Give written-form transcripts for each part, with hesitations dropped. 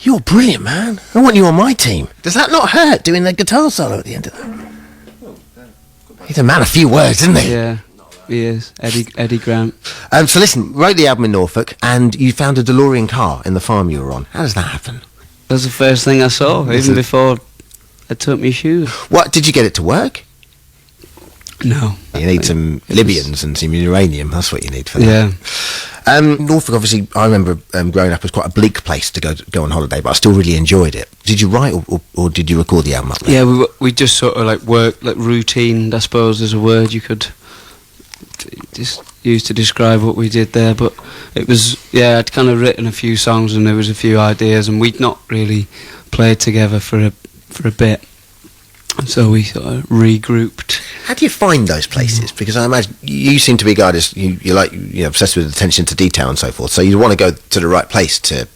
You're brilliant, man. I want you on my team. Does that not hurt, doing the guitar solo at the end of that? He's a man of few words, isn't he? Yeah, he is. Eddie Grant. So listen, wrote the album in Norfolk, and you found a DeLorean car in the farm you were on. How does that happen? That's the first thing I saw, even before I took my shoes. What, did you get it to work? No. You need some Libyans and some uranium. That's what you need for that. Yeah. Norfolk, obviously, I remember growing up was quite a bleak place to go on holiday, but I still really enjoyed it. Did you write or did you record the album up there? Yeah, we just sort of like worked, like routine, I suppose is a word you could just use to describe what we did there. But it was, yeah, I'd kind of written a few songs and there was a few ideas, and we'd not really played together for a bit. And so we sort of regrouped. How do you find those places? Because I imagine you seem to be a guy that's you're obsessed with attention to detail and so forth. So you want to go to the right place to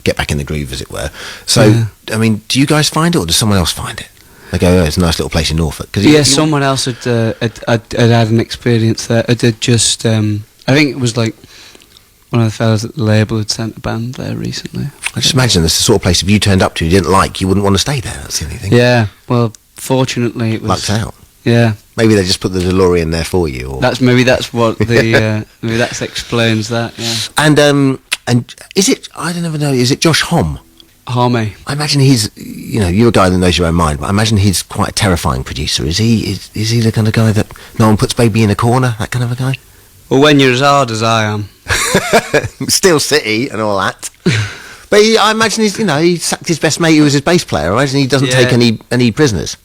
get back in the groove, as it were. So yeah. I mean, do you guys find it, or does someone else find it? They go, oh, it's a nice little place in Norfolk. Someone else had had an experience there. I did just. I think it was like one of the fellas at the label had sent a band there recently. I just imagine this is the sort of place if you turned up to you didn't like, you wouldn't want to stay there. That's the only thing. Yeah, well, fortunately it was... Lucked out. Yeah. Maybe they just put the DeLorean there for you. Or... That's what the... maybe that explains that, yeah. And is it... I don't ever know. Is it Josh Homme? Homme. I imagine he's... you're a guy that knows your own mind, but I imagine he's quite a terrifying producer. Is he the kind of guy that no one puts baby in a corner? That kind of a guy? Well, when you're as hard as I am... Still City and all that. But I imagine he sacked his best mate who was his bass player. I imagine he doesn't take any prisoners.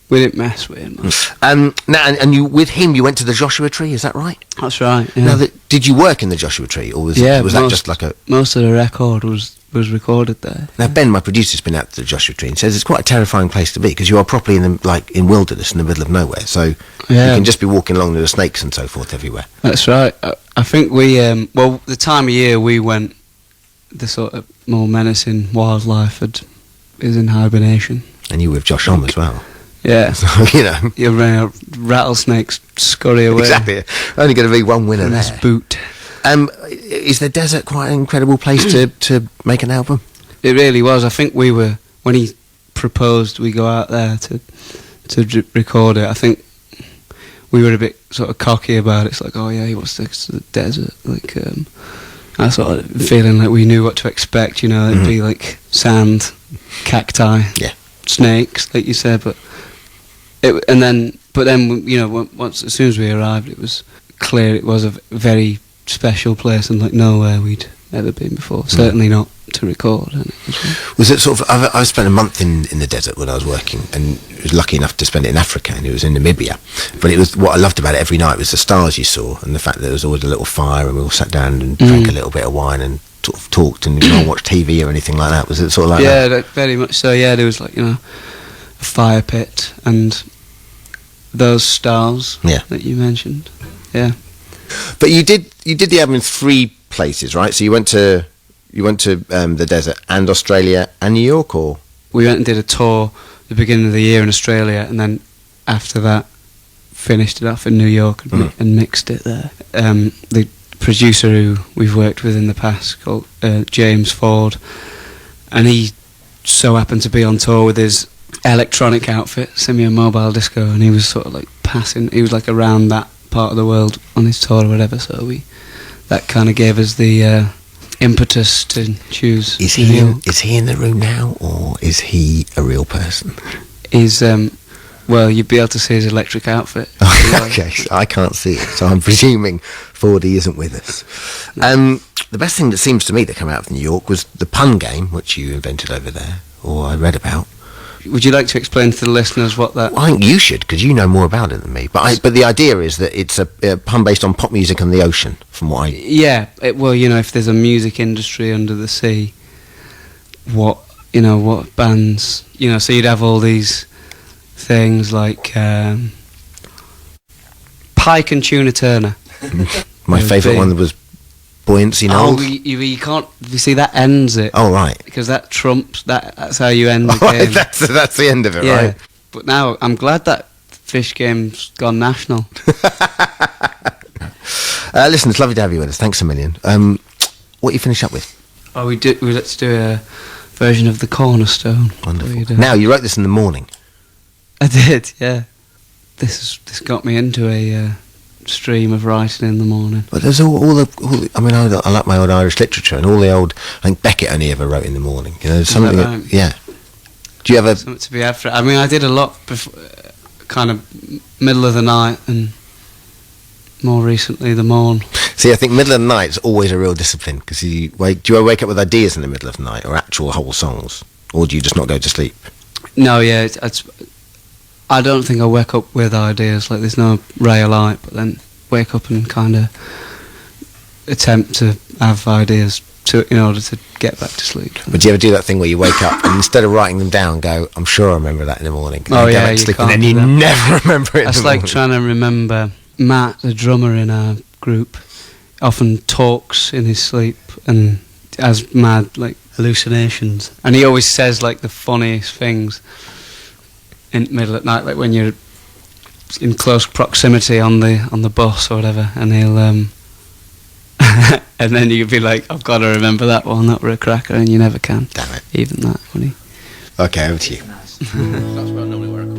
We didn't mess with him. Now, and you with him, you went to the Joshua Tree. Is that right? That's right. Yeah. Now, did you work in the Joshua Tree, or was that just like a? Most of the record was recorded there. Now, Ben, my producer's been out to the Joshua Tree and says it's quite a terrifying place to be because you are properly in wilderness in the middle of nowhere. So you can just be walking along with the snakes and so forth everywhere. That's right. I think we the time of year we went, the sort of more menacing wildlife is in hibernation. And you with Josh Homme as well. Yeah. So, your rattlesnakes scurry away. Exactly. Only going to be one winner there. This boot. Is the desert quite an incredible place to make an album? It really was. I think we were, when he proposed we go out there to record it, I think we were a bit sort of cocky about it. It's like, oh yeah, he wants to go to the desert. Like, I sort of feeling like we knew what to expect, it'd be like sand, cacti, snakes, like you said, but then once, as soon as we arrived, it was clear it was a very special place and like nowhere we'd ever been before. Certainly not to record. Was it sort of? I spent a month in the desert when I was working, and was lucky enough to spend it in Africa, and it was in Namibia. But it was what I loved about it every night was the stars you saw, and the fact that there was always a little fire, and we all sat down and drank a little bit of wine and sort of talked, and you don't watch TV or anything like that. Was it sort of like that? Yeah, very much so. Yeah, there was like a fire pit and those stars that you mentioned. Yeah. But you did the album in 3 places, right? So you went to the desert and Australia and New York, or we went and did a tour at the beginning of the year in Australia, and then after that finished it off in New York and mixed it there. The producer who we've worked with in the past called James Ford, and he so happened to be on tour with his electronic outfit, Simeon Mobile Disco, and he was sort of like he was like around that part of the world on his tour or whatever, so that kind of gave us the impetus to choose. Is he in the room now, or is he a real person? He's well, you'd be able to see his electric outfit. Okay, I can't see it, so I'm presuming Fordy isn't with us. The best thing that seems to me that came out of New York was the pun game, which you invented over there, or I read about. Would you like to explain to the listeners what that... Well, I think you should, because you know more about it than me. But the idea is that it's a pun based on pop music and the ocean, from what I... Yeah, well, if there's a music industry under the sea, what bands... so you'd have all these things like Pike and Tuna Turner. My favourite one was Buoyancy Knowles. Oh, you can't. You see, that ends it. Oh, right. Because that trumps. That's how you end the game. That's the end of it, right? But now I'm glad that fish game's gone national. Listen, it's lovely to have you with us. Thanks a million. What you finish up with? Oh, let's do version of the Cornerstone. Wonderful. Now, you wrote this in the morning. I did, yeah. This got me into a stream of writing in the morning. But there's all the I mean, I like my old Irish literature, and all the old, I think Beckett only ever wrote in the morning. You know, there's something right? yeah. Do you ever... Something to be had for it. I mean, I did a lot before, kind of middle of the night, and more recently the morn. See, I think middle of the night's always a real discipline, because do you wake up with ideas in the middle of the night, or actual whole songs, or do you just not go to sleep? No, yeah, I don't think I wake up with ideas, like there's no ray of light, but then wake up and kind of attempt to have ideas in order to get back to sleep. But do you ever do that thing where you wake up and instead of writing them down, go, I'm sure I remember that in the morning? And Oh you go yeah, back to you sleep, can't and then you do that. never remember it. That's like trying to remember Matt, the drummer in our group, often talks in his sleep and has mad like hallucinations, and he always says like the funniest things in the middle at night, like when you're in close proximity on the bus or whatever, and he'll and then you'd be like, I've got to remember that one, that were a cracker, and you never can. Damn it. Even that funny. Okay, over to you. That's where I normally work.